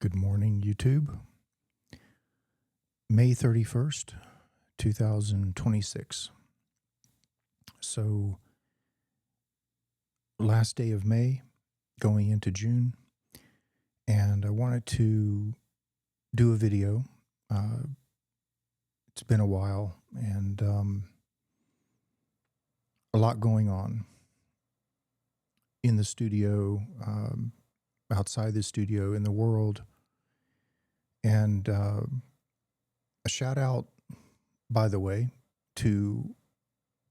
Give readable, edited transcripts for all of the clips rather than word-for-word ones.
Good morning, YouTube. May 31st, 2026. So, last day of May, going into June, and I wanted to do a video. It's been a while, and a lot going on in the studio, outside the studio, in the world. And a shout out, by the way, to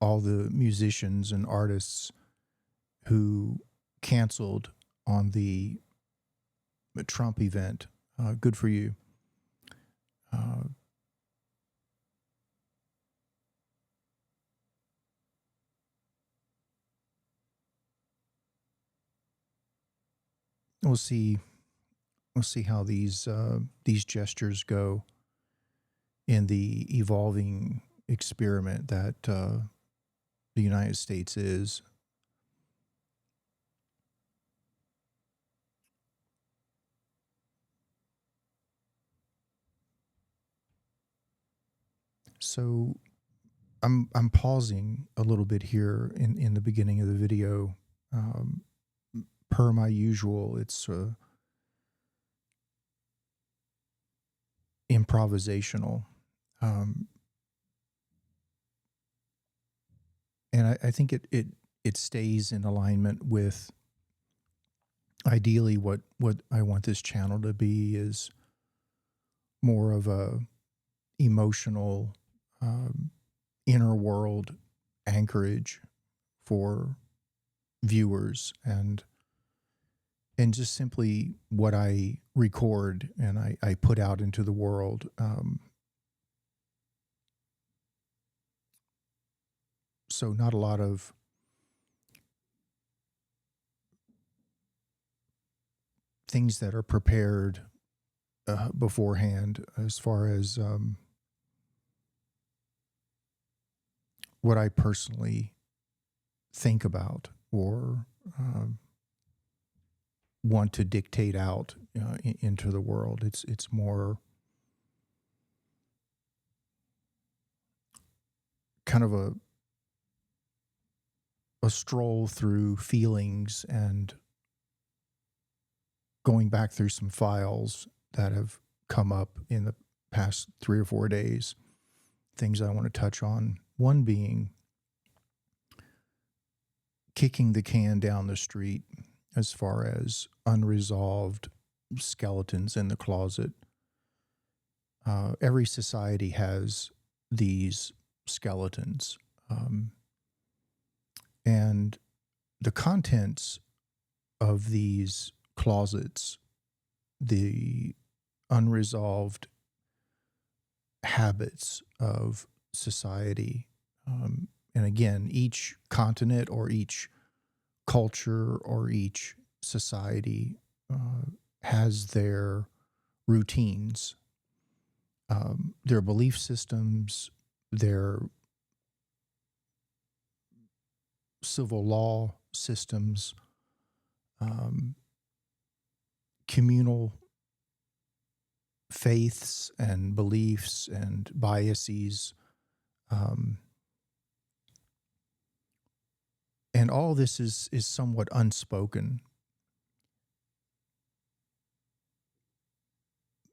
all the musicians and artists who canceled on the Trump event. Good for you. We'll see how these gestures go in the evolving experiment that the United States is. So I'm pausing a little bit here in the beginning of the video. Per my usual, it's improvisational. And I think it stays in alignment with ideally what I want this channel to be is more of a emotional inner world anchorage for viewers and just simply what I record and I put out into the world. So not a lot of things that are prepared beforehand as far as what I personally think about or want to dictate out into the world. It's more kind of a stroll through feelings and going back through some files that have come up in the past 3 or 4 days, things I want to touch on. One being kicking the can down the street as far as unresolved skeletons in the closet. Every society has these skeletons. And the contents of these closets, the unresolved habits of society, and again, each continent or each culture or each society has their routines, their belief systems, their civil law systems, communal faiths and beliefs and biases, and all this is somewhat unspoken.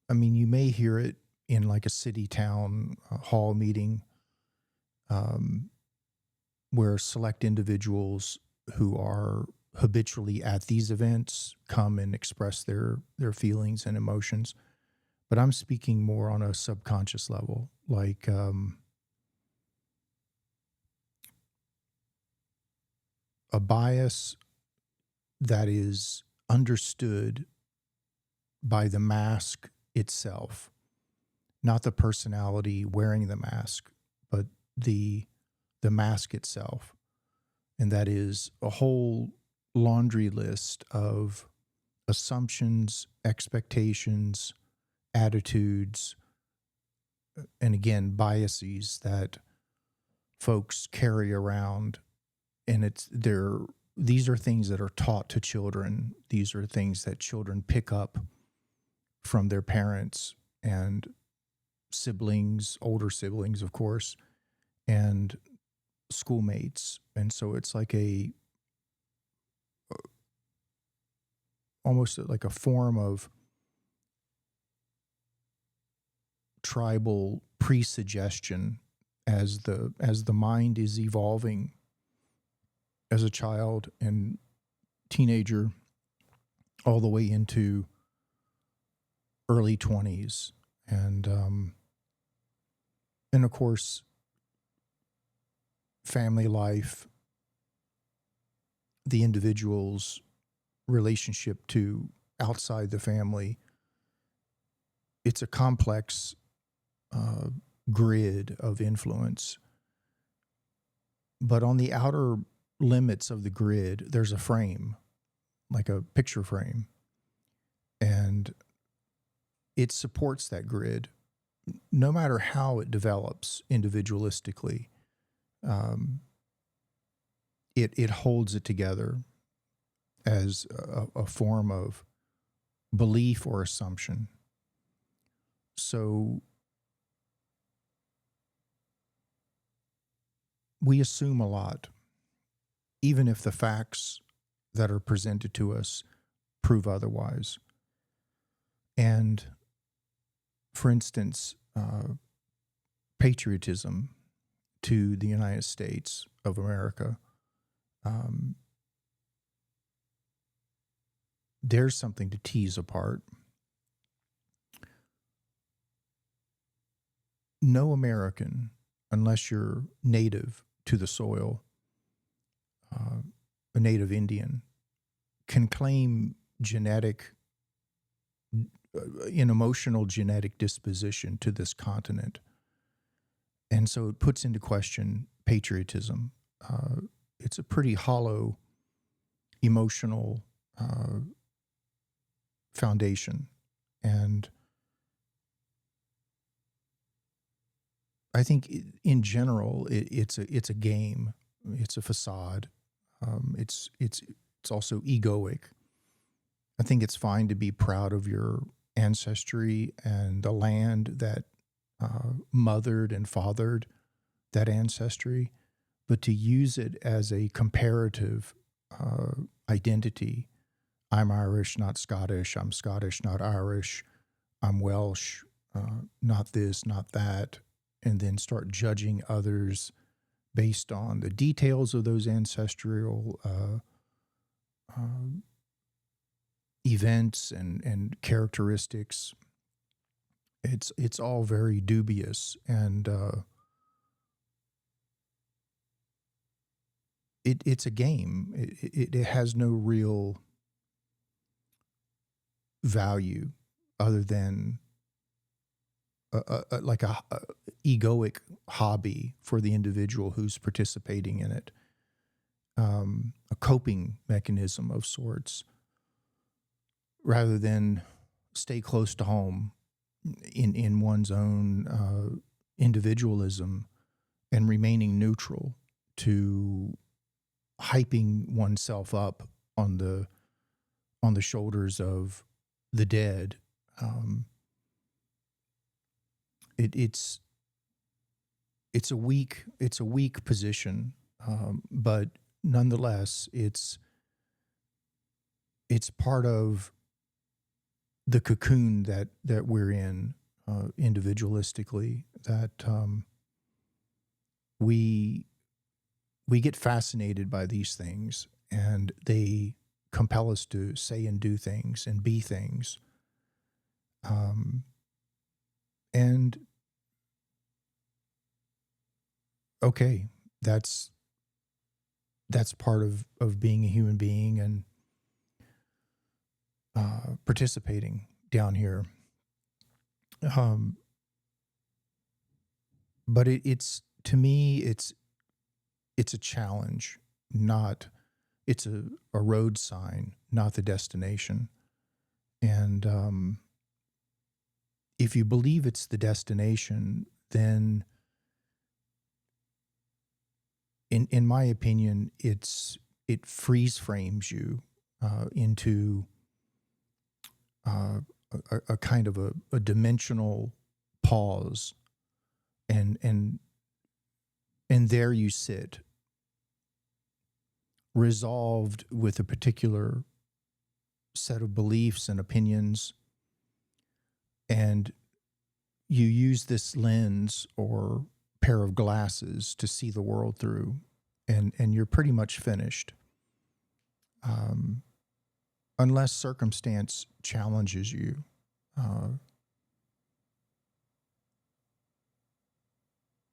I mean, you may hear it in like a city town hall meeting, where select individuals who are habitually at these events come and express their feelings and emotions. But I'm speaking more on a subconscious level, like a bias that is understood by the mask itself, not the personality wearing the mask, but the mask itself. And that is a whole laundry list of assumptions, expectations, attitudes, and again, biases that folks carry around. And these are things that are taught to children. These are things that children pick up from their parents and siblings, older siblings, of course, and schoolmates. And so it's like almost like a form of tribal pre-suggestion as the mind is evolving as a child and teenager all the way into early 20s. And of course, family life, the individual's relationship to outside the family, it's a complex grid of influence. But on the outer limits of the grid, there's a frame, like a picture frame. And it supports that grid no matter how it develops individualistically. It holds it together as a form of belief or assumption. So we assume a lot, even if the facts that are presented to us prove otherwise. And for instance, patriotism to the United States of America, there's something to tease apart. No American, unless you're native to the soil, a native Indian, can claim an emotional genetic disposition to this continent. And so it puts into question patriotism. It's a pretty hollow emotional foundation. And I think in general, it's a game. It's a facade. It's also egoic. I think it's fine to be proud of your ancestry and the land that mothered and fathered that ancestry, but to use it as a comparative identity. I'm Irish, not Scottish. I'm Scottish, not Irish. I'm Welsh, not this, not that. And then start judging others based on the details of those ancestral events and characteristics. It's all very dubious, and it's a game. It has no real value other than like a egoic hobby for the individual who's participating in it, a coping mechanism of sorts, rather than stay close to home in one's own individualism and remaining neutral to hyping oneself up on the shoulders of the dead. It's a weak position, but nonetheless, it's part of the cocoon that we're in individualistically. That we get fascinated by these things, and they compel us to say and do things and be things. And okay, that's part of being a human being and participating down here. But it's to me, it's a challenge, it's a road sign, not the destination. And if you believe it's the destination, then in my opinion, it freeze frames you into a kind of a dimensional pause, and there you sit, resolved with a particular set of beliefs and opinions, and you use this lens or pair of glasses to see the world through, and you're pretty much finished, unless circumstance challenges you.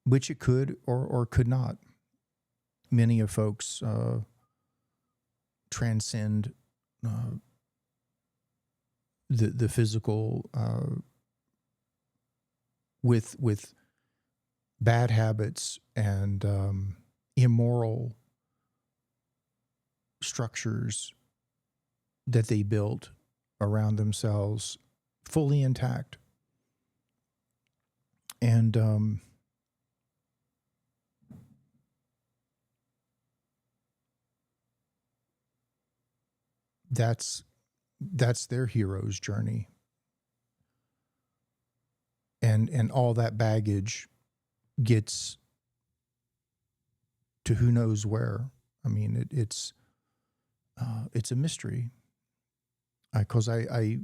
Which it could or could not. Many of folks transcend the physical with bad habits and immoral structures that they built around themselves, fully intact. And that's their hero's journey. And all that baggage gets to who knows where. I mean, it's a mystery. Because I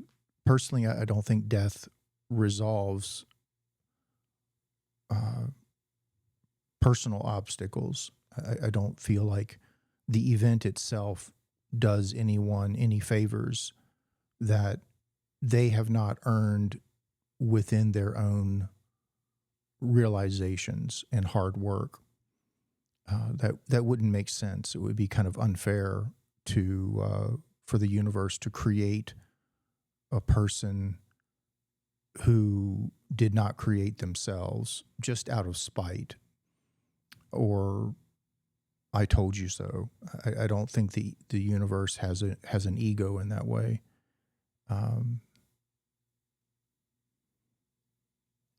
personally, I don't think death resolves personal obstacles. I don't feel like the event itself does anyone any favors that they have not earned within their own realizations and hard work. That wouldn't make sense. It would be kind of unfair to for the universe to create a person who did not create themselves just out of spite or I told you so. I don't think the universe has an ego in that way.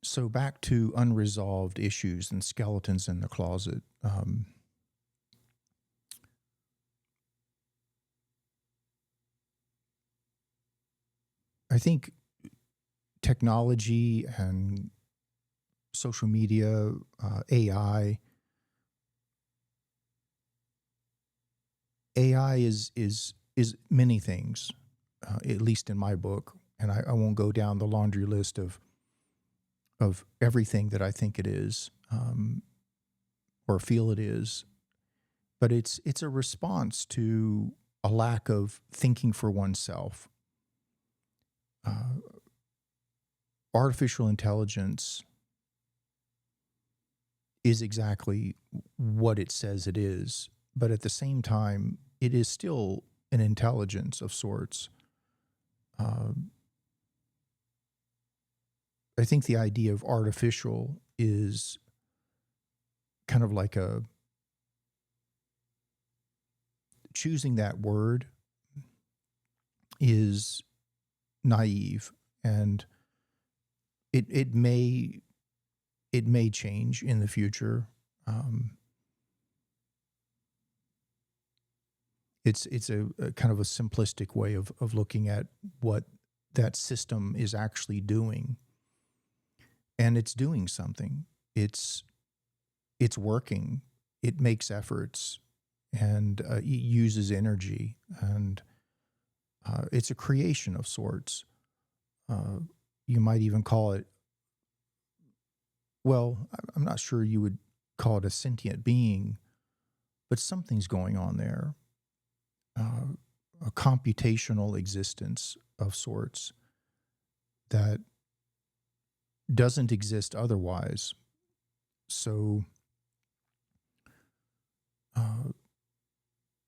So back to unresolved issues and skeletons in the closet. I think technology and social media, AI is many things, at least in my book, and I won't go down the laundry list of everything that I think it is, or feel it is, but it's a response to a lack of thinking for oneself. Artificial intelligence is exactly what it says it is, but at the same time, it is still an intelligence of sorts. I think the idea of artificial is kind of like choosing that word is naive, and it may change in the future. It's a kind of a simplistic way of looking at what that system is actually doing, and it's doing something. It's working. It makes efforts, and it uses energy, and it's a creation of sorts. You might even call it, well, I'm not sure you would call it a sentient being, but something's going on there. A computational existence of sorts that doesn't exist otherwise. So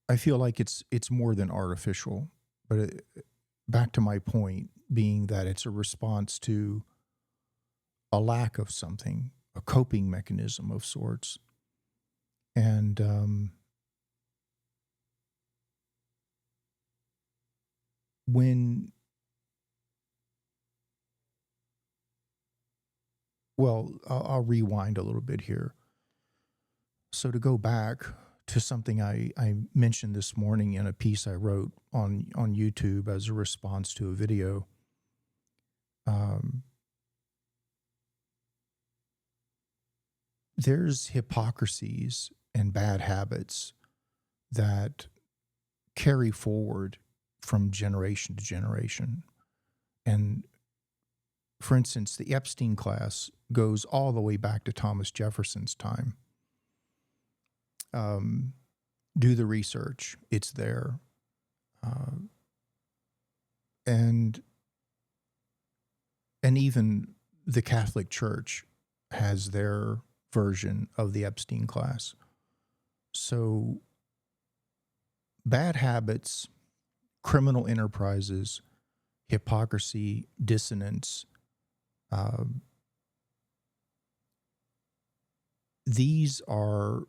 I feel like it's more than artificial, but back to my point being that it's a response to a lack of something, a coping mechanism of sorts. And I'll rewind a little bit here. So to go back to something I mentioned this morning in a piece I wrote on YouTube as a response to a video, Um, there's hypocrisies and bad habits that carry forward from generation to generation. And for instance, the Epstein class goes all the way back to Thomas Jefferson's time. Do the research, it's there. And even the Catholic Church has their version of the Epstein class. So bad habits, criminal enterprises, hypocrisy, dissonance, these are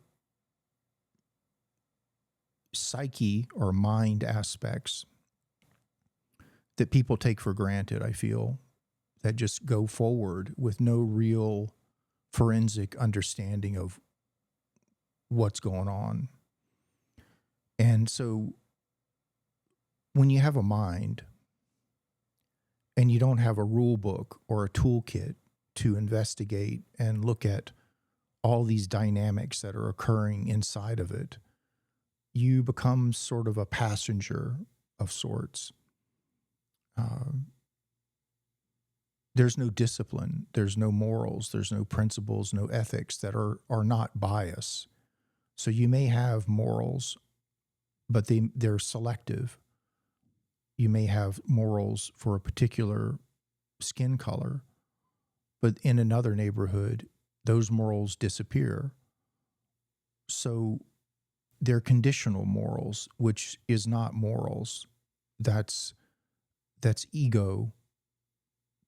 psyche or mind aspects that people take for granted, I feel, that just go forward with no real forensic understanding of what's going on. And so when you have a mind and you don't have a rule book or a toolkit to investigate and look at all these dynamics that are occurring inside of it, you become sort of a passenger of sorts. There's no discipline, there's no morals, there's no principles, no ethics that are not bias. So you may have morals, but they're selective. You may have morals for a particular skin color, but in another neighborhood, those morals disappear. So they're conditional morals, which is not morals. That's ego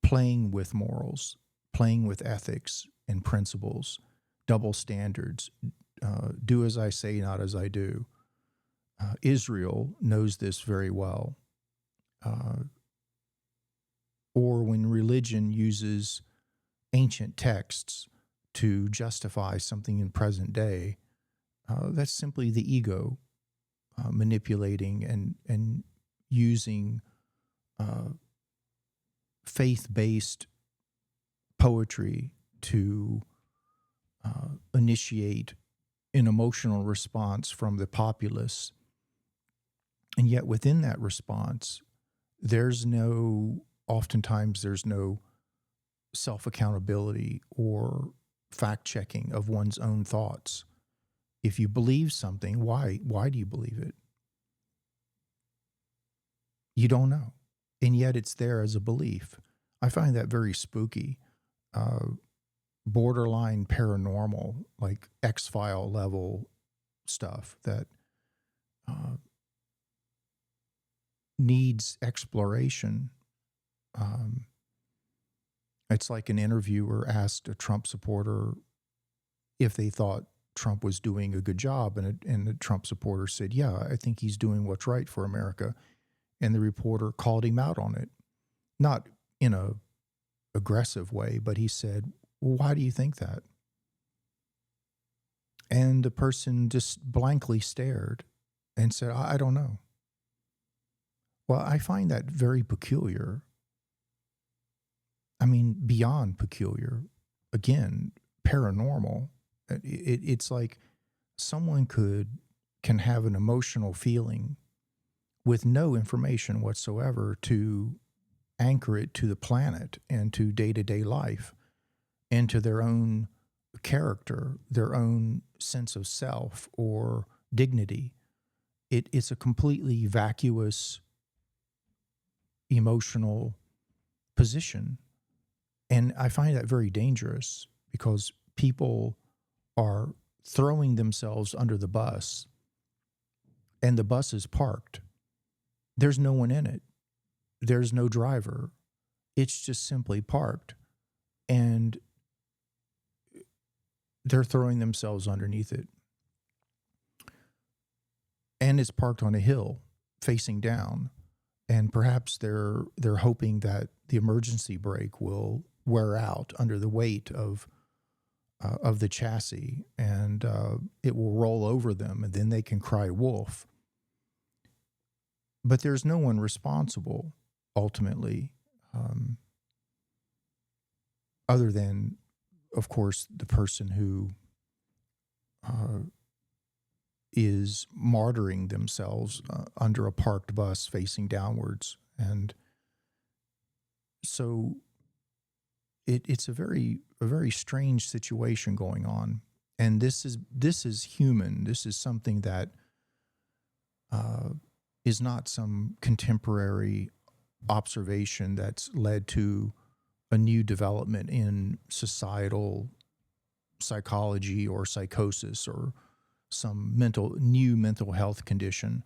playing with morals, playing with ethics and principles, double standards, do as I say, not as I do. Israel knows this very well. Or when religion uses ancient texts to justify something in present day, that's simply the ego manipulating and using faith-based poetry to initiate an emotional response from the populace. And yet within that response, oftentimes there's no self-accountability or fact-checking of one's own thoughts. If you believe something, why do you believe it? You don't know. And yet it's there as a belief. I find that very spooky, borderline paranormal, like X-File level stuff that needs exploration. It's like an interviewer asked a Trump supporter if they thought Trump was doing a good job, and the Trump supporter said, yeah, I think he's doing what's right for America. And the reporter called him out on it, not in a aggressive way, but he said, well, why do you think that? And the person just blankly stared and said, I don't know. Well, I find that very peculiar. I mean, beyond peculiar. Again, paranormal. It's like someone can have an emotional feeling with no information whatsoever to anchor it to the planet and to day-to-day life and to their own character, their own sense of self or dignity. It's a completely vacuous emotional position. And I find that very dangerous because people are throwing themselves under the bus and the bus is parked. There's no one in it. There's no driver. It's just simply parked. And they're throwing themselves underneath it. And it's parked on a hill facing down. And perhaps they're hoping that the emergency brake will wear out under the weight of the chassis, and it will roll over them, and then they can cry wolf. But there's no one responsible, ultimately. other than, of course, the person who uh, is martyring themselves under a parked bus facing downwards. And so it's a very strange situation going on. And this is human. This is something that uh, is not some contemporary observation that's led to a new development in societal psychology or psychosis or some new mental health condition.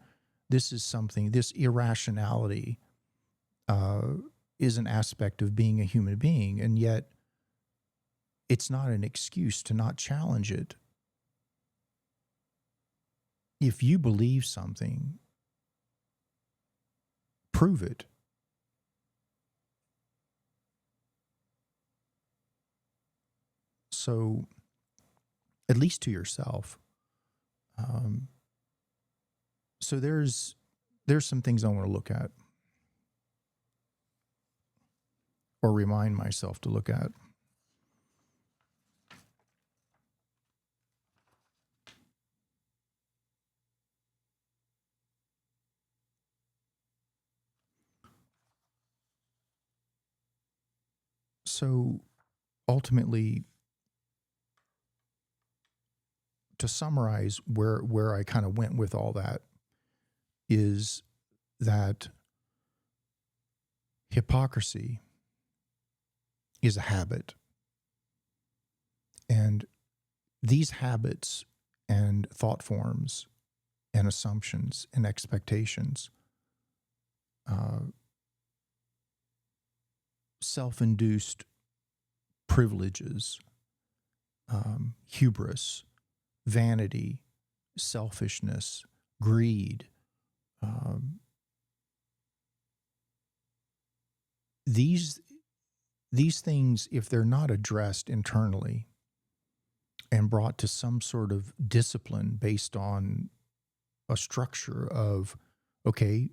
This is something, this irrationality uh, is an aspect of being a human being, and yet it's not an excuse to not challenge it. If you believe something, prove it. So, at least to yourself. Um, so there's some things I want to look at, or remind myself to look at. So ultimately, to summarize where I kind of went with all that is that hypocrisy is a habit. And these habits and thought forms and assumptions and expectations, uh, self-induced privileges, hubris, vanity, selfishness, greed, um, these things, if they're not addressed internally and brought to some sort of discipline based on a structure of, okay,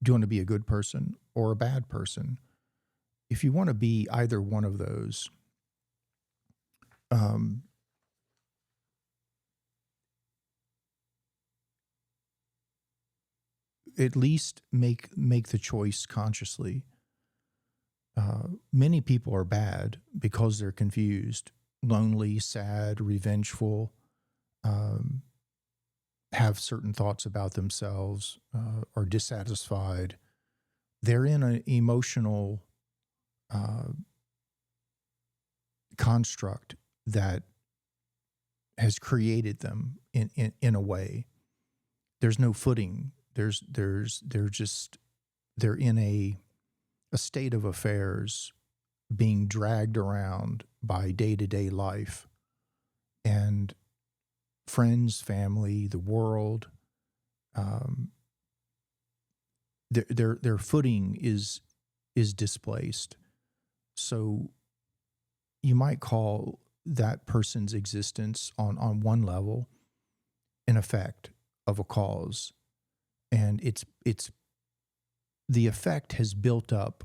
do you want to be a good person or a bad person? If you want to be either one of those, at least make the choice consciously. Many people are bad because they're confused, lonely, sad, revengeful, um, have certain thoughts about themselves, are dissatisfied. They're in an emotional uh, construct that has created them in a way. There's no footing. They're in a state of affairs, being dragged around by day-to-day life, and friends, family, the world. Their footing is displaced. So you might call that person's existence on one level an effect of a cause, and it's the effect has built up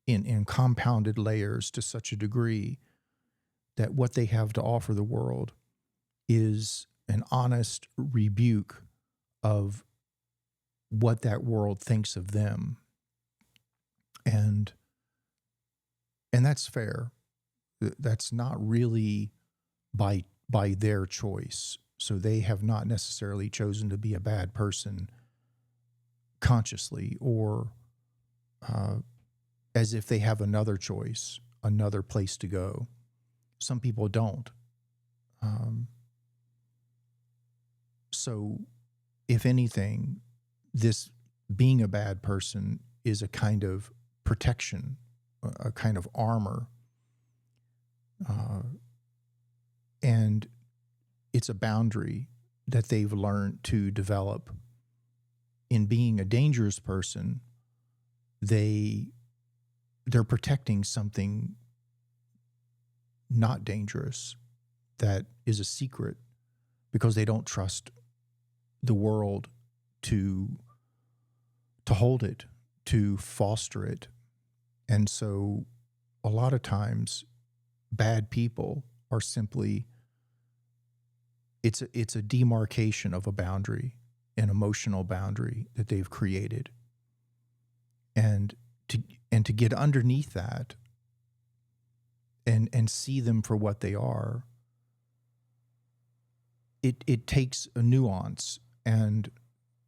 in compounded layers to such a degree that what they have to offer the world is an honest rebuke of what that world thinks of them. And that's fair. That's not really by their choice. So they have not necessarily chosen to be a bad person consciously, or as if they have another choice, another place to go. Some people don't. So if anything, this being a bad person is a kind of protection, a kind of armor. And it's a boundary that they've learned to develop. In being a dangerous person, they're protecting something not dangerous that is a secret, because they don't trust the world to hold it, to foster it. And so a lot of times bad people are simply, it's a demarcation of a boundary, an emotional boundary that they've created. And to get underneath that and see them for what they are, it takes a nuance and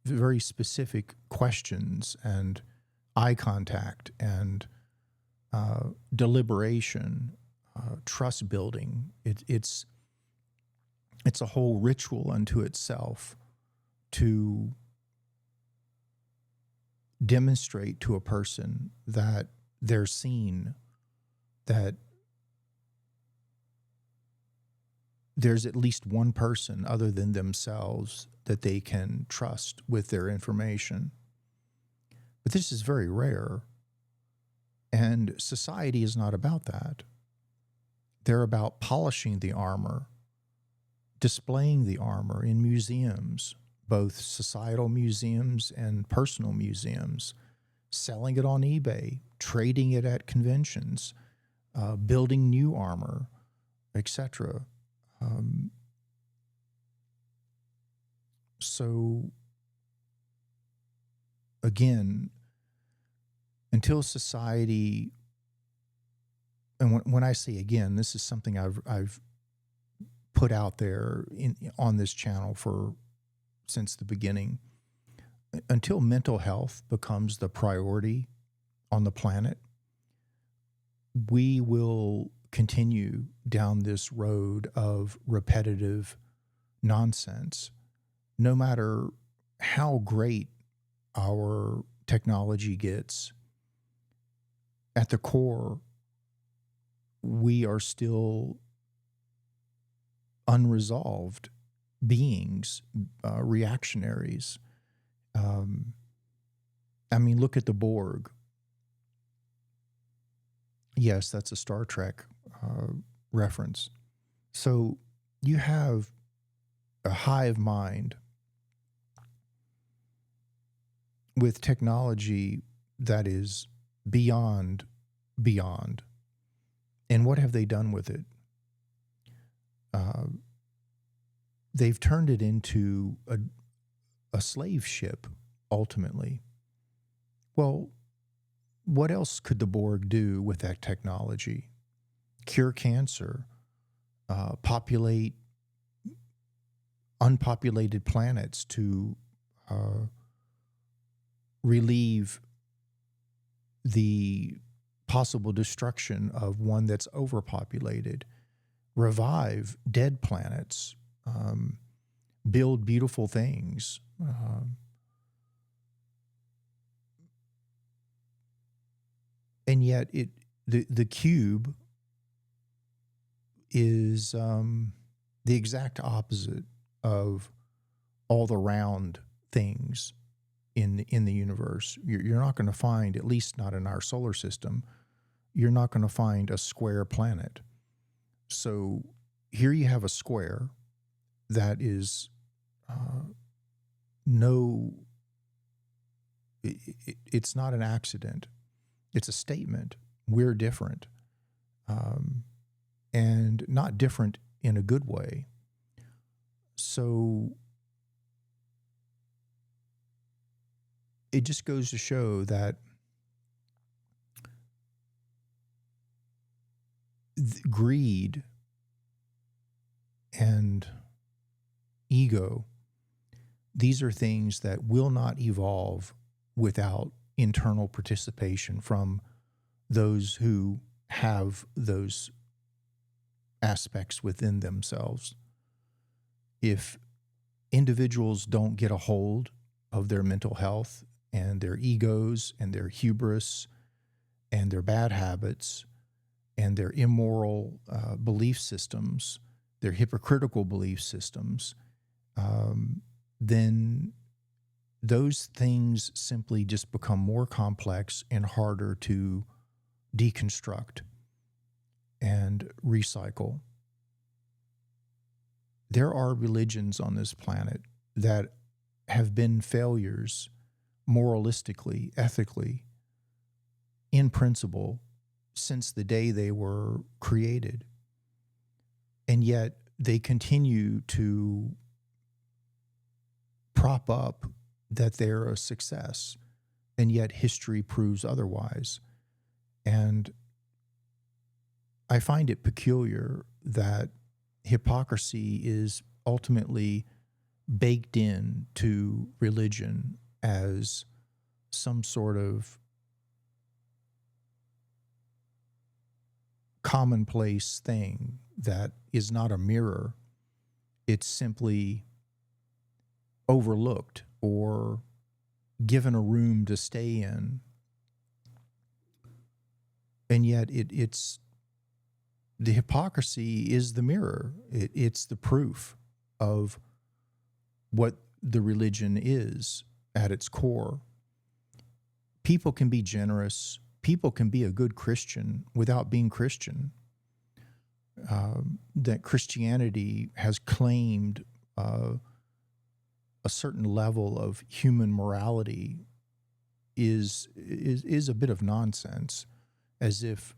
very specific questions and eye contact and deliberation, trust building. It's a whole ritual unto itself to demonstrate to a person that they're seen, that there's at least one person other than themselves that they can trust with their information. But this is very rare. And society is not about that. They're about polishing the armor, displaying the armor in museums, both societal museums and personal museums, selling it on eBay, trading it at conventions, building new armor, etc. So, again, until society, and when I say again, this is something I've put out there on this channel since the beginning. Until mental health becomes the priority on the planet, we will continue down this road of repetitive nonsense. No matter how great our technology gets, at the core, we are still unresolved beings, reactionaries. I mean, look at the Borg. Yes, that's a Star Trek reference. So you have a hive mind with technology that is beyond. And what have they done with it? They've turned it into a slave ship, ultimately. Well, what else could the Borg do with that technology? Cure cancer, populate unpopulated planets to relieve the possible destruction of one that's overpopulated, revive dead planets, build beautiful things. And yet the cube is the exact opposite of all the round things in the universe. You're not going to find, at least not in our solar system, you're not going to find a square planet. So here you have a square that is it's not an accident. It's a statement. We're different. And not different in a good way. So it just goes to show that greed and ego, these are things that will not evolve without internal participation from those who have those aspects within themselves. If individuals don't get a hold of their mental health and their egos and their hubris and their bad habits and their immoral belief systems, their hypocritical belief systems, then those things simply just become more complex and harder to deconstruct and recycle. There are religions on this planet that have been failures moralistically, ethically, in principle, since the day they were created. And yet they continue to prop up that they're a success, and yet history proves otherwise. And I find it peculiar that hypocrisy is ultimately baked in to religion as some sort of commonplace thing that is not a mirror. It's simply overlooked or given a room to stay in. And yet it's the hypocrisy is the mirror. It's the proof of what the religion is at its core. People can be generous. People can be a good Christian without being Christian. That Christianity has claimed a certain level of human morality is a bit of nonsense, as if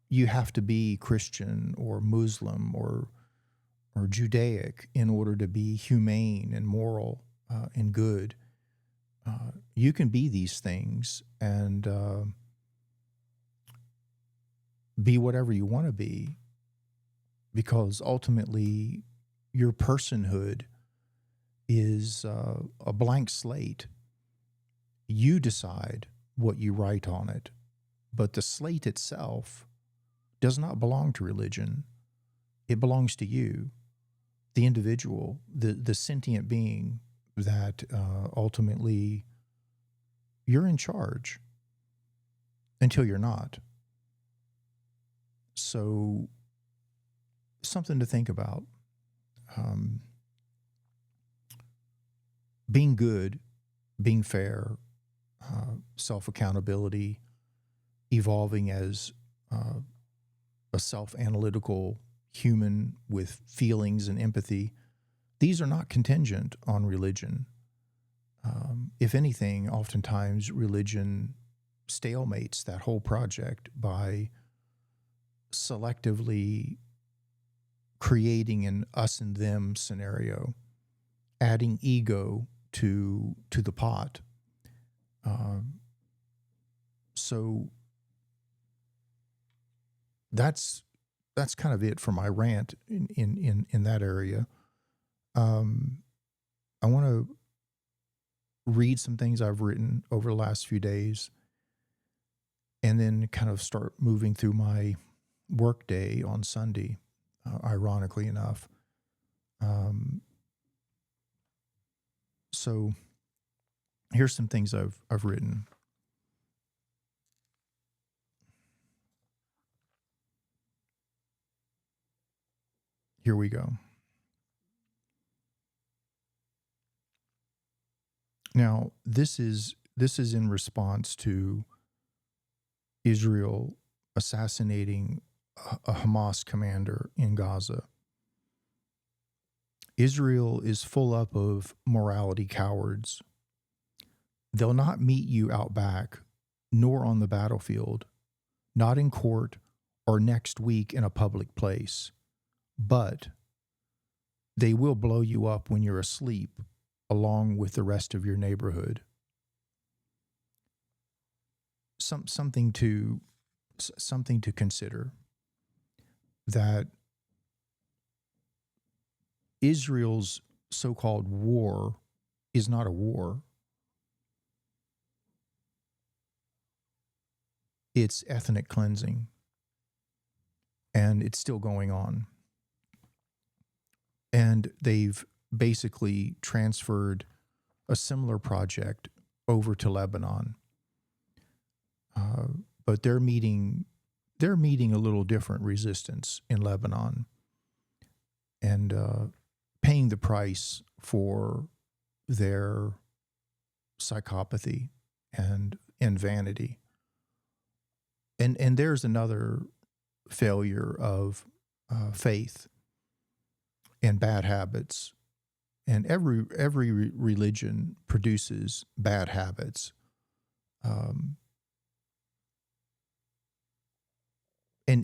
you have to be Christian or Muslim or Judaic in order to be humane and moral and good. You can be these things and be whatever you want to be, because ultimately your personhood is a blank slate. You decide what you write on it, but the slate itself does not belong to religion. It belongs to you, the individual, the sentient being that ultimately you're in charge until you're not. So something to think about. Being good, being fair, self-accountability, evolving as a self-analytical human with feelings and empathy, these are not contingent on religion. If anything, oftentimes religion stalemates that whole project by selectively creating an us and them scenario, adding ego to the pot. So that's kind of it for my rant in that area. I want to read some things I've written over the last few days, and then kind of start moving through my work day on Sunday, ironically enough. So here's some things I've written. Here we go. Now, this is in response to Israel assassinating a Hamas commander in Gaza. Israel is full up of morality cowards. They'll not meet you out back, nor on the battlefield, not in court or next week in a public place, but they will blow you up when you're asleep, along with the rest of your neighborhood. Something to consider, that Israel's so-called war is not a war. It's ethnic cleansing, and it's still going on. And they've basically transferred a similar project over to Lebanon. But they're meeting a little different resistance in Lebanon, and paying the price for their psychopathy and vanity. And there's another failure of faith and bad habits. And every religion produces bad habits.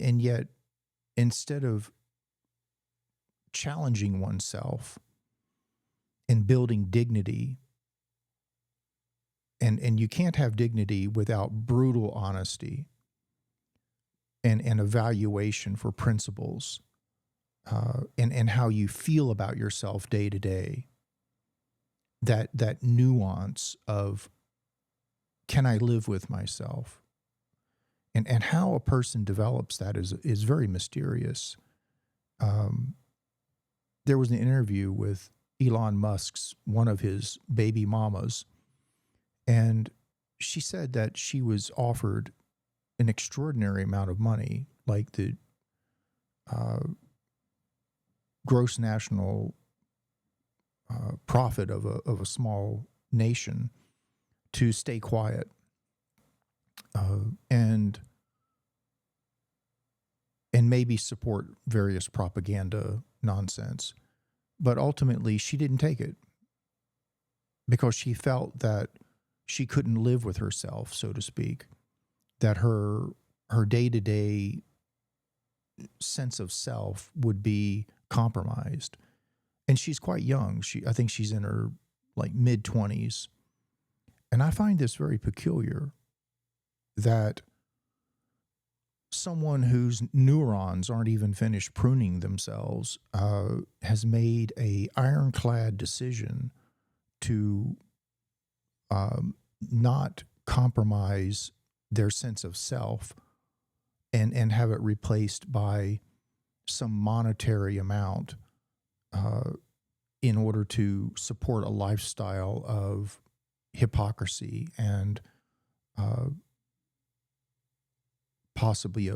And yet, instead of challenging oneself and building dignity, and you can't have dignity without brutal honesty and evaluation for principles, and how you feel about yourself day to day. That nuance of, can I live with myself? And how a person develops that is very mysterious. There was an interview with Elon Musk's, one of his baby mamas, and she said that she was offered an extraordinary amount of money, like the gross national profit of a small nation, to stay quiet, and maybe support various propaganda nonsense. But ultimately, she didn't take it because she felt that she couldn't live with herself, so to speak, that her day-to-day sense of self would be compromised. And she's quite young. I think she's in her like mid-20s. And I find this very peculiar, that someone whose neurons aren't even finished pruning themselves has made a ironclad decision to not compromise their sense of self and have it replaced by some monetary amount in order to support a lifestyle of hypocrisy and possibly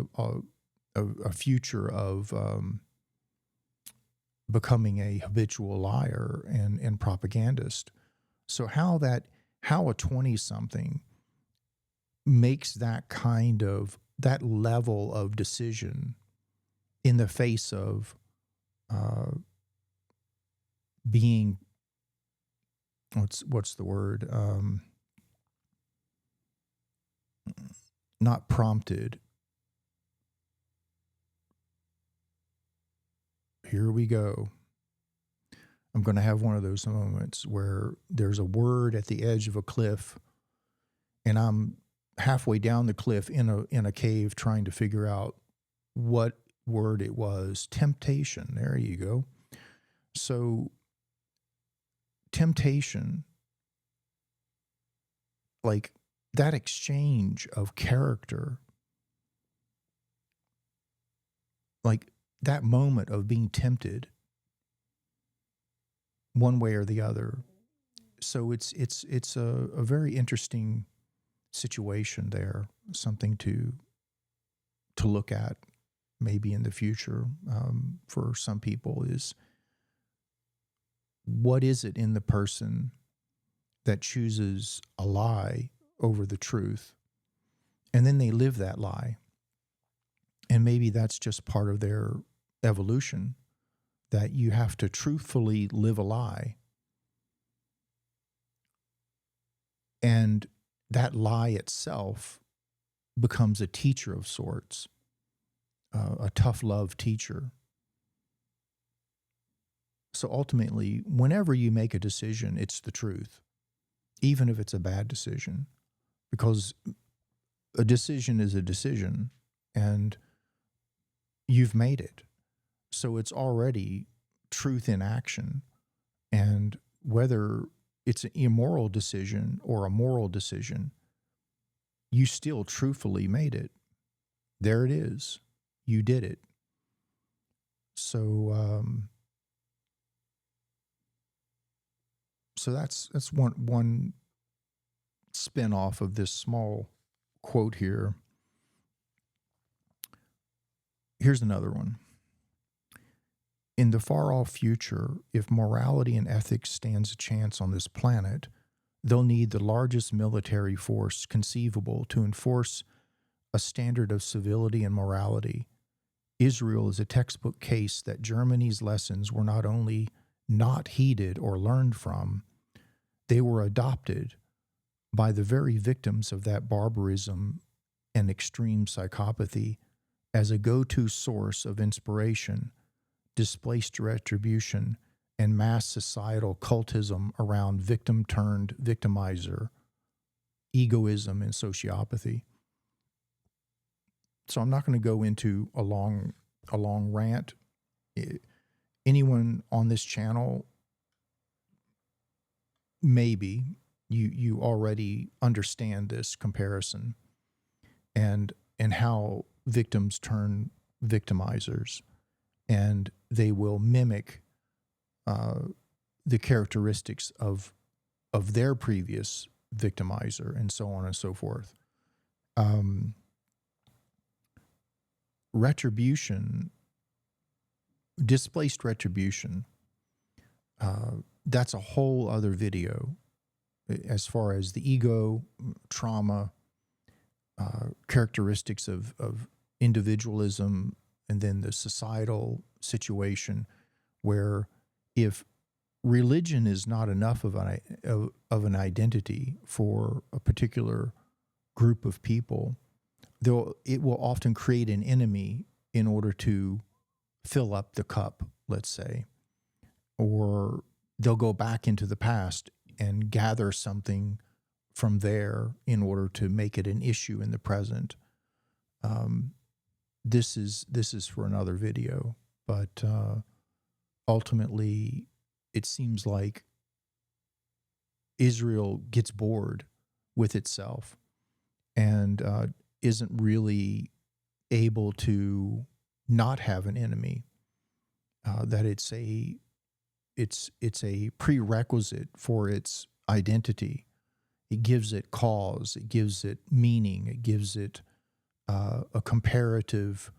a future of becoming a habitual liar and propagandist. So how a 20-something makes that level of decision in the face of being, what's the word? Not prompted. Here we go. I'm going to have one of those moments where there's a word at the edge of a cliff, and I'm halfway down the cliff in a cave trying to figure out what word it was. Temptation. There you go. So temptation, like that exchange of character, like that moment of being tempted one way or the other. So it's a very interesting situation there, something to look at maybe in the future for some people, is what is it in the person that chooses a lie over the truth, and then they live that lie. And maybe that's just part of their evolution, that you have to truthfully live a lie. And that lie itself becomes a teacher of sorts, a tough love teacher. So ultimately, whenever you make a decision, it's the truth, even if it's a bad decision, because a decision is a decision, and you've made it. So it's already truth in action. And whether it's an immoral decision or a moral decision, you still truthfully made it. There it is. You did it. So, so that's one spin-off of this small quote here. Here's another one. In the far-off future, if morality and ethics stands a chance on this planet, they'll need the largest military force conceivable to enforce a standard of civility and morality. Israel is a textbook case that Germany's lessons were not only not heeded or learned from, they were adopted by the very victims of that barbarism and extreme psychopathy as a go-to source of inspiration, displaced retribution, and mass societal cultism around victim turned victimizer, egoism, and sociopathy. So I'm not going to go into a long rant. Anyone on this channel, maybe you already understand this comparison and how victims turn victimizers, and they will mimic the characteristics of their previous victimizer, and so on and so forth. Retribution, displaced retribution, that's a whole other video as far as the ego, trauma, characteristics of individualism, and then the societal situation where if religion is not enough of an identity for a particular group of people, it will often create an enemy in order to fill up the cup, let's say, or they'll go back into the past and gather something from there in order to make it an issue in the present. This is for another video, but ultimately, it seems like Israel gets bored with itself and isn't really able to not have an enemy. That it's a prerequisite for its identity. It gives it cause. It gives it meaning. It gives it a comparative,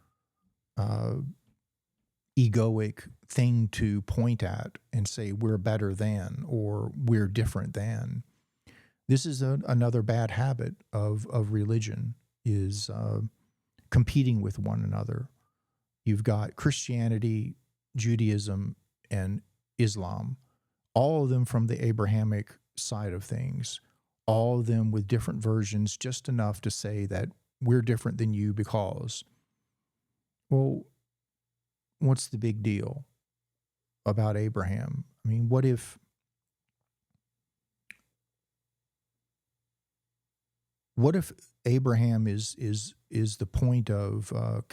egoic thing to point at and say we're better than or we're different than. This is another bad habit of religion, is competing with one another. You've got Christianity, Judaism, and Islam, all of them from the Abrahamic side of things, all of them with different versions, just enough to say that we're different than you because, well, what's the big deal about Abraham? I mean, what if Abraham is the point of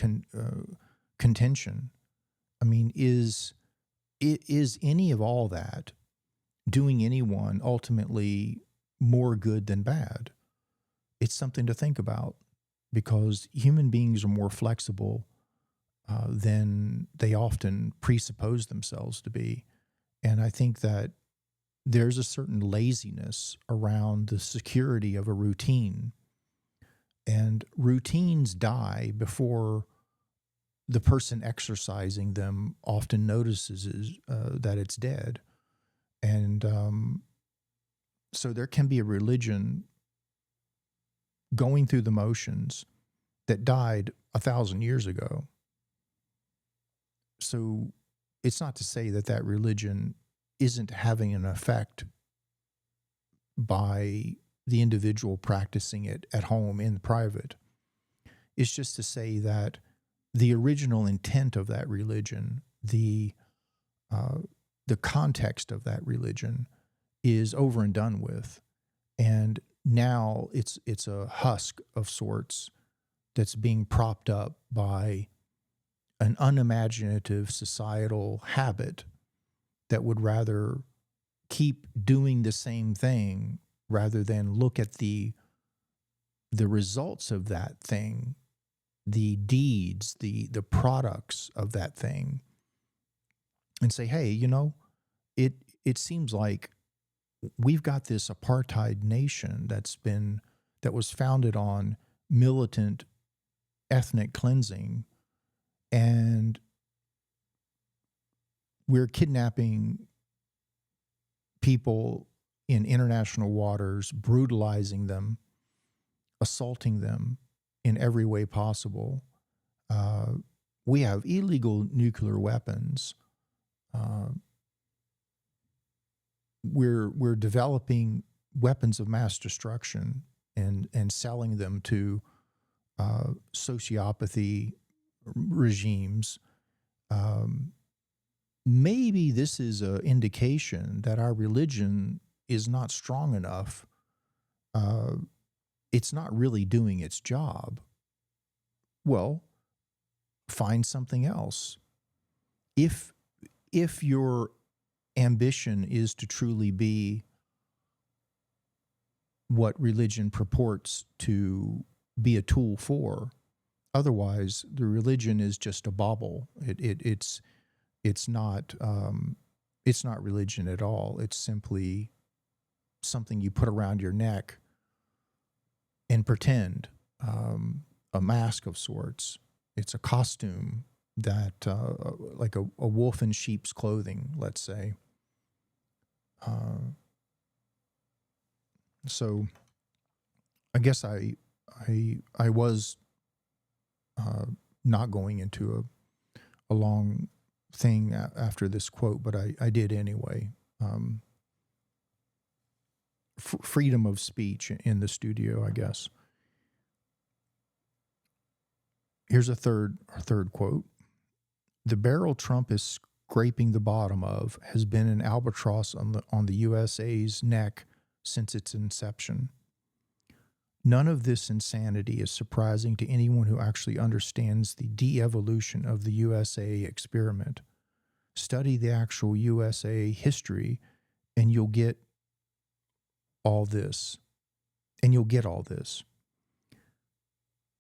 contention? I mean, is any of all that doing anyone ultimately more good than bad? It's something to think about, because human beings are more flexible than they often presuppose themselves to be. And I think that there's a certain laziness around the security of a routine. And routines die before the person exercising them often notices that it's dead. And so there can be a religion going through the motions that died 1,000 years ago. So it's not to say that that religion isn't having an effect by the individual practicing it at home in private. It's just to say that the original intent of that religion, the context of that religion, is over and done with, and now it's a husk of sorts that's being propped up by an unimaginative societal habit that would rather keep doing the same thing rather than look at the results of that thing, the deeds, the products of that thing, and say, hey, you know, it seems like we've got this apartheid nation that was founded on militant ethnic cleansing, and we're kidnapping people in international waters, brutalizing them, assaulting them in every way possible. We have illegal nuclear weapons. We're developing weapons of mass destruction and selling them to sociopathy, regimes, um, maybe this is an indication that our religion is not strong enough. Uh, it's not really doing its job. Well, find something else. If your ambition is to truly be what religion purports to be a tool for, otherwise the religion is just a bauble. It's not religion at all. It's simply something you put around your neck and pretend, a mask of sorts. It's a costume that, like a wolf in sheep's clothing, let's say. So I guess I was not going into a long thing after this quote, but I did anyway. Freedom of speech in the studio, I guess. Here's a third quote. The barrel Trump is scraping the bottom of has been an albatross on the USA's neck since its inception. None of this insanity is surprising to anyone who actually understands the de-evolution of the USA experiment. Study the actual USA history and you'll get all this.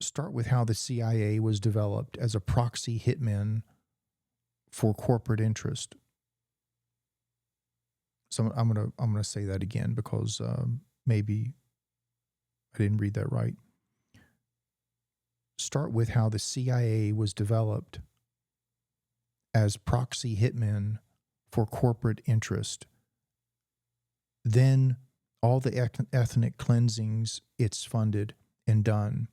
Start with how the CIA was developed as a proxy hitman for corporate interest. So I'm gonna say that again because maybe I didn't read that right. Start with how the CIA was developed as proxy hitmen for corporate interest. Then all the ethnic cleansings it's funded and done,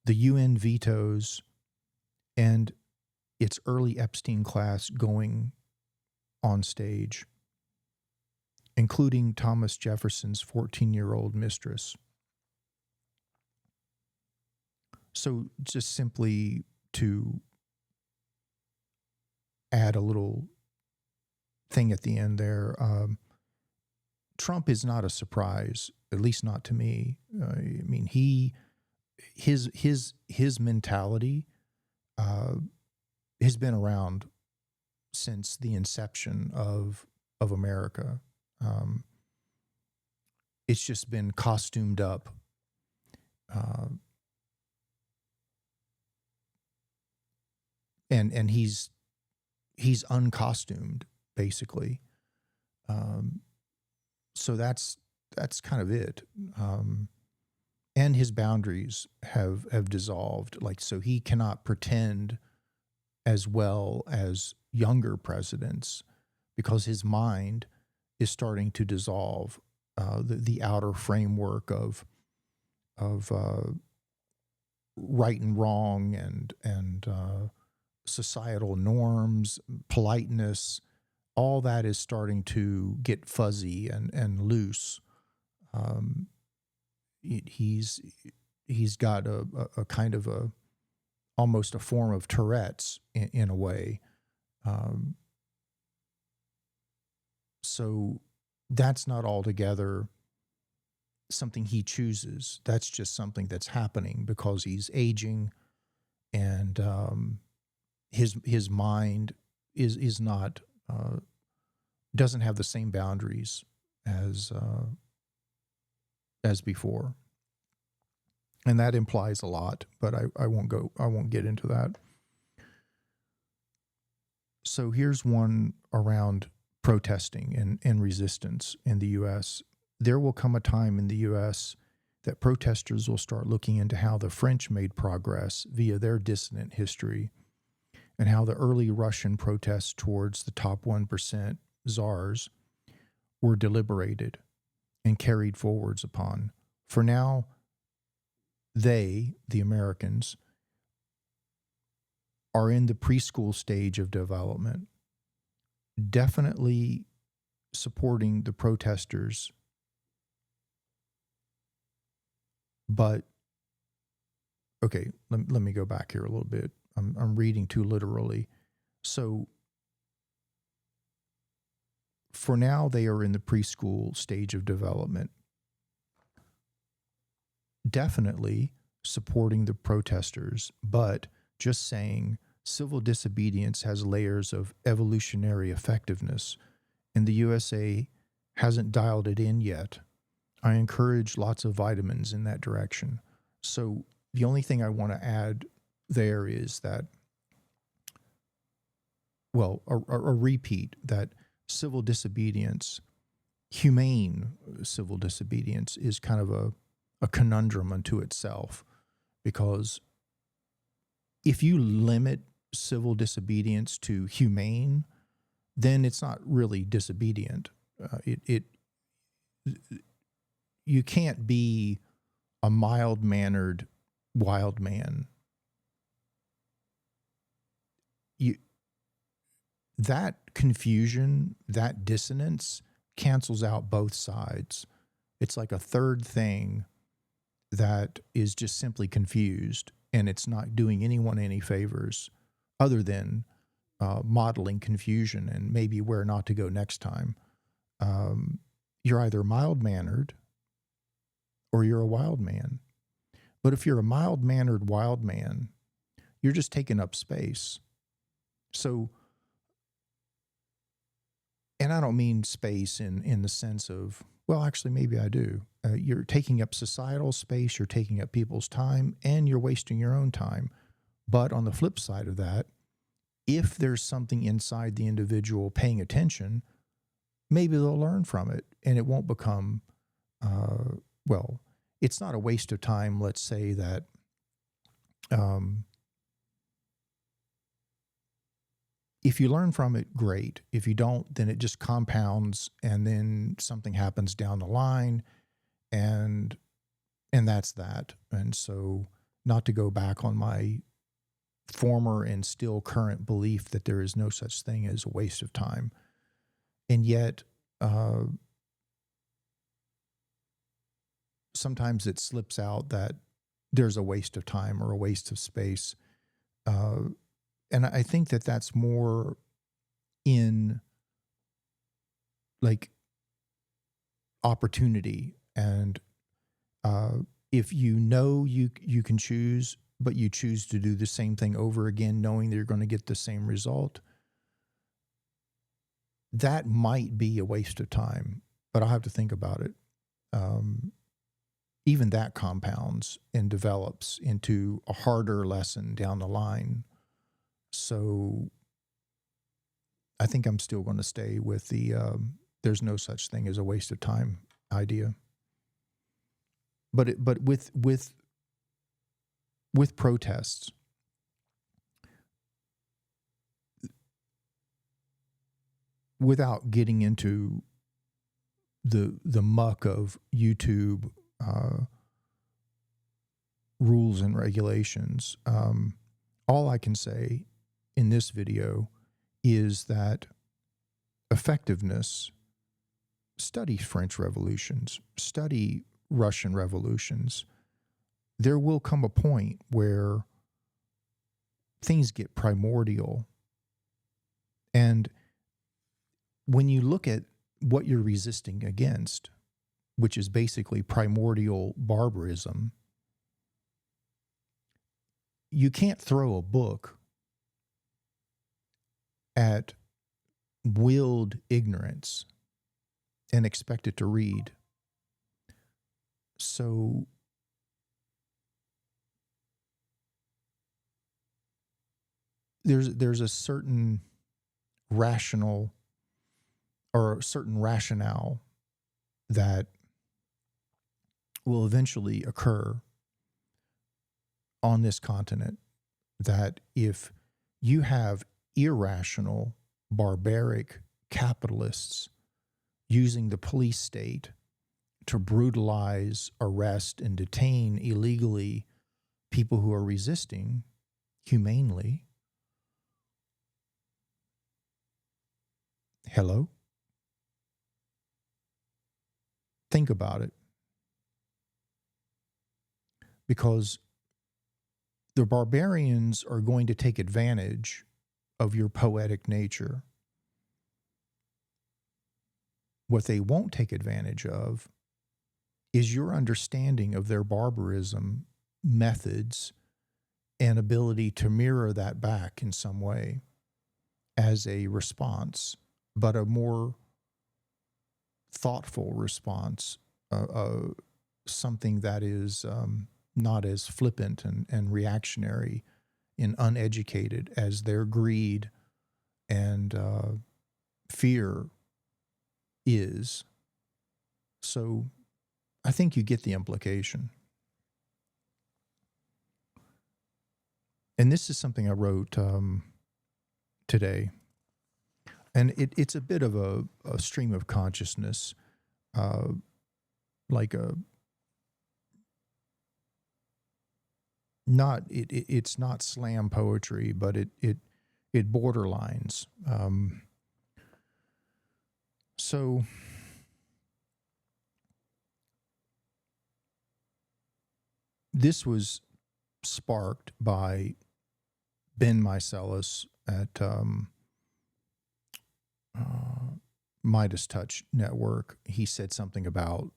the UN vetoes, and its early Epstein class going on stage, including Thomas Jefferson's 14-year-old mistress. So just simply to add a little thing at the end there, Trump is not a surprise, at least not to me. I mean, his mentality has been around since the inception of America. It's just been costumed up. And he's uncostumed, basically. So that's kind of it. And his boundaries have dissolved. Like, so he cannot pretend as well as younger presidents because his mind is starting to dissolve. The outer framework of right and wrong and societal norms, politeness, all that is starting to get fuzzy and loose. He's got a kind of almost a form of Tourette's in a way. So that's not altogether something he chooses. That's just something that's happening because he's aging, and his mind is not doesn't have the same boundaries as before. And that implies a lot, but I won't get into that. So here's one around protesting and resistance in the U.S. There will come a time in the U.S. that protesters will start looking into how the French made progress via their dissident history and how the early Russian protests towards the top 1% czars were deliberated and carried forwards upon. For now, they, the Americans, are in the preschool stage of development, definitely supporting the protesters, but, okay, let me go back here a little bit. I'm reading too literally. So for now, they are in the preschool stage of development. Definitely supporting the protesters, but just saying civil disobedience has layers of evolutionary effectiveness, and the USA hasn't dialed it in yet. I encourage lots of vitamins in that direction. So the only thing I want to add there is that, well, a repeat that civil disobedience, humane civil disobedience, is kind of a conundrum unto itself, because if you limit civil disobedience to humane, then it's not really disobedient. You can't be a mild-mannered wild man. That confusion, that dissonance cancels out both sides. It's like a third thing that is just simply confused, and it's not doing anyone any favors other than modeling confusion and maybe where not to go next time. You're either mild-mannered or you're a wild man. But if you're a mild-mannered wild man, you're just taking up space. So, and I don't mean space in the sense of, well, actually, maybe I do. You're taking up societal space, you're taking up people's time, and you're wasting your own time. But on the flip side of that, if there's something inside the individual paying attention, maybe they'll learn from it, and it won't become, well, it's not a waste of time. Let's say that if you learn from it, great. If you don't, then it just compounds, and then something happens down the line, and that's that. And so, not to go back on my former and still current belief that there is no such thing as a waste of time, and yet sometimes it slips out that there's a waste of time or a waste of space. And I think that that's more in like opportunity. And if you know you can choose, but you choose to do the same thing over again, knowing that you're going to get the same result, that might be a waste of time. But I'll have to think about it. Even that compounds and develops into a harder lesson down the line. So I think I'm still going to stay with the there's no such thing as a waste of time idea. But with protests, without getting into the muck of YouTube rules and regulations, all I can say in this video is that effectiveness, study French revolutions, study Russian revolutions. There will come a point where things get primordial. And when you look at what you're resisting against, which is basically primordial barbarism, you can't throw a book at willed ignorance and expect it to read. So there's a certain rational or a certain rationale that will eventually occur on this continent, that if you have irrational, barbaric capitalists using the police state to brutalize, arrest, and detain illegally people who are resisting humanely. Hello? Think about it. Because The barbarians are going to take advantage of your poetic nature. What they won't take advantage of is your understanding of their barbarism methods and ability to mirror that back in some way as a response, but a more thoughtful response, something that is not as flippant and reactionary and uneducated as their greed and fear is. So I think you get the implication. And this is something I wrote today. And it's a bit of a stream of consciousness, like a not it's not slam poetry, but it borderlines. So this was sparked by Ben Meiselas at Midas Touch Network. He said something about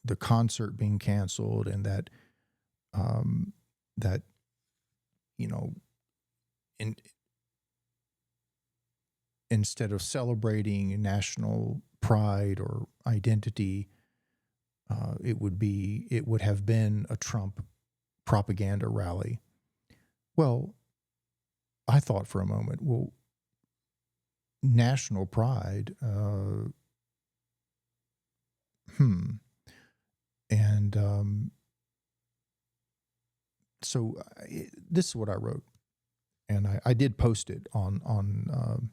the concert being canceled, and that that instead of celebrating national pride or identity, it would have been a Trump propaganda rally. Well, I thought for a moment, well, national pride, and so this is what I wrote, and I did post it on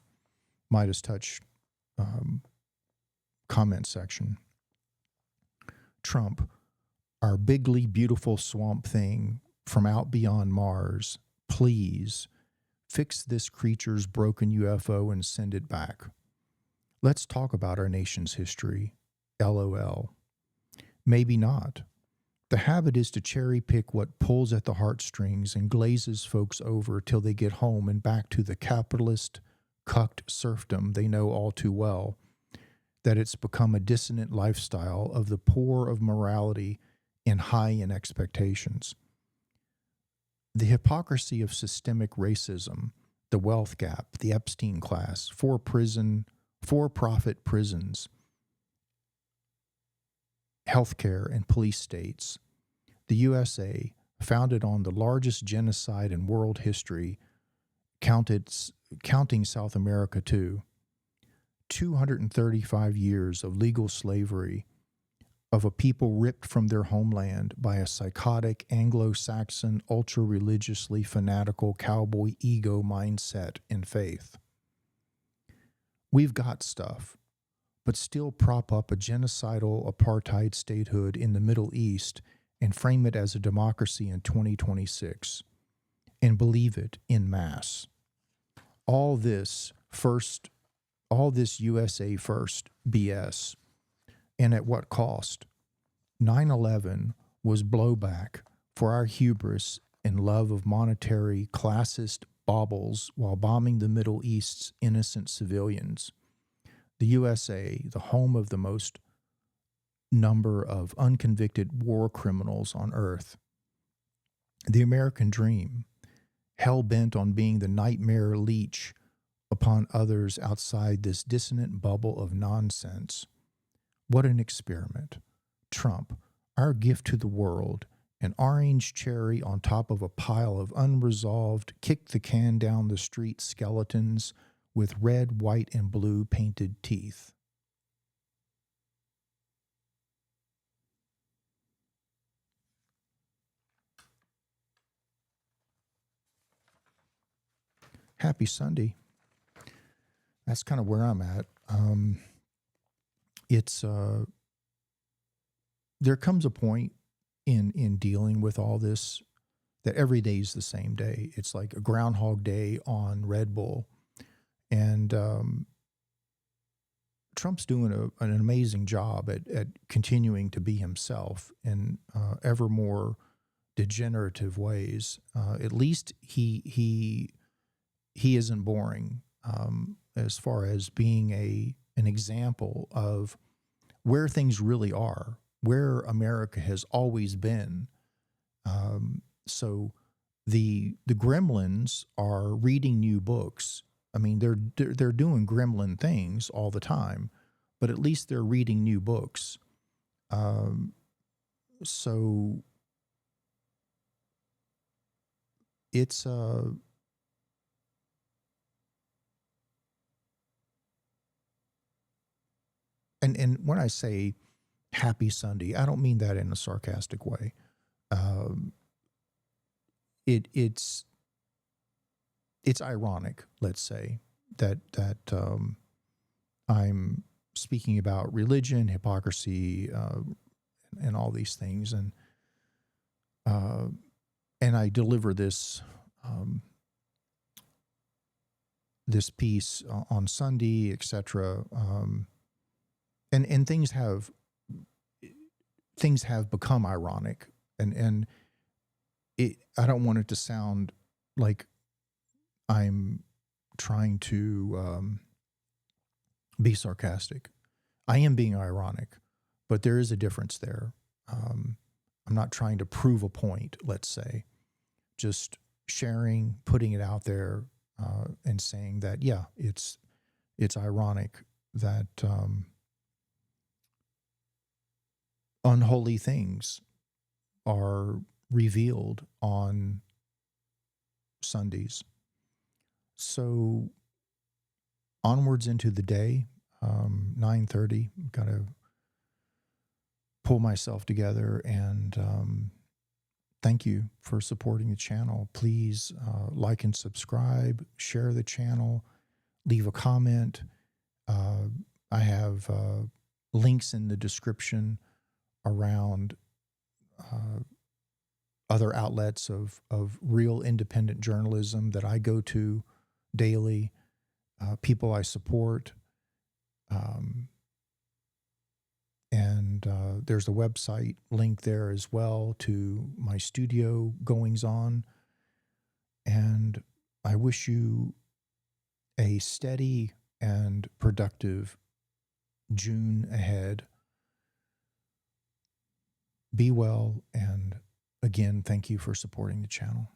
Midas Touch comment section. Trump, our bigly beautiful swamp thing from out beyond Mars, please fix this creature's broken UFO and send it back. Let's talk about our nation's history. LOL. Maybe not. The habit is to cherry pick what pulls at the heartstrings and glazes folks over till they get home and back to the capitalist, cucked serfdom they know all too well, that it's become a dissonant lifestyle of the poor of morality and high in expectations. The hypocrisy of systemic racism, the wealth gap, the Epstein class, for-profit prisons, healthcare and police states, the USA, founded on the largest genocide in world history, counting South America too, 235 years of legal slavery of a people ripped from their homeland by a psychotic Anglo-Saxon, ultra-religiously fanatical cowboy ego mindset and faith. We've got stuff, but still prop up a genocidal apartheid statehood in the Middle East and frame it as a democracy in 2026 and believe it in mass. All this USA first BS. And at what cost? 9/11 was blowback for our hubris and love of monetary classist baubles while bombing the Middle East's innocent civilians. The USA, the home of the most number of unconvicted war criminals on earth. The American dream, hell-bent on being the nightmare leech upon others outside this dissonant bubble of nonsense. What an experiment. Trump, our gift to the world, an orange cherry on top of a pile of unresolved, kick the can down the street skeletons with red, white, and blue painted teeth. Happy Sunday. That's kind of where I'm at. There comes a point in dealing with all this that every day is the same day. It's like a Groundhog Day on Red Bull. And Trump's doing an amazing job at continuing to be himself and ever more degenerative ways. At least he isn't boring, as far as being an example of where things really are, where America has always been. So the gremlins are reading new books. I mean, they're doing gremlin things all the time, but at least they're reading new books. So it's and when I say happy Sunday, I don't mean that in a sarcastic way. Um, it's ironic, let's say, that I'm speaking about religion, hypocrisy, and all these things, uh, and I deliver this piece on Sunday, etc. And things have become ironic, and I don't want it to sound like I'm trying to be sarcastic. I am being ironic, but there is a difference there. I'm not trying to prove a point, let's say, just sharing, putting it out there, and saying that, yeah, it's ironic that unholy things are revealed on Sundays. So onwards into the day, 9:30, got to pull myself together and thank you for supporting the channel. Please like and subscribe, share the channel, leave a comment. I have links in the description around other outlets of real independent journalism that I go to daily, people I support. And there's a website link there as well to my studio goings on. And I wish you a steady and productive June ahead. Be well, and again, thank you for supporting the channel.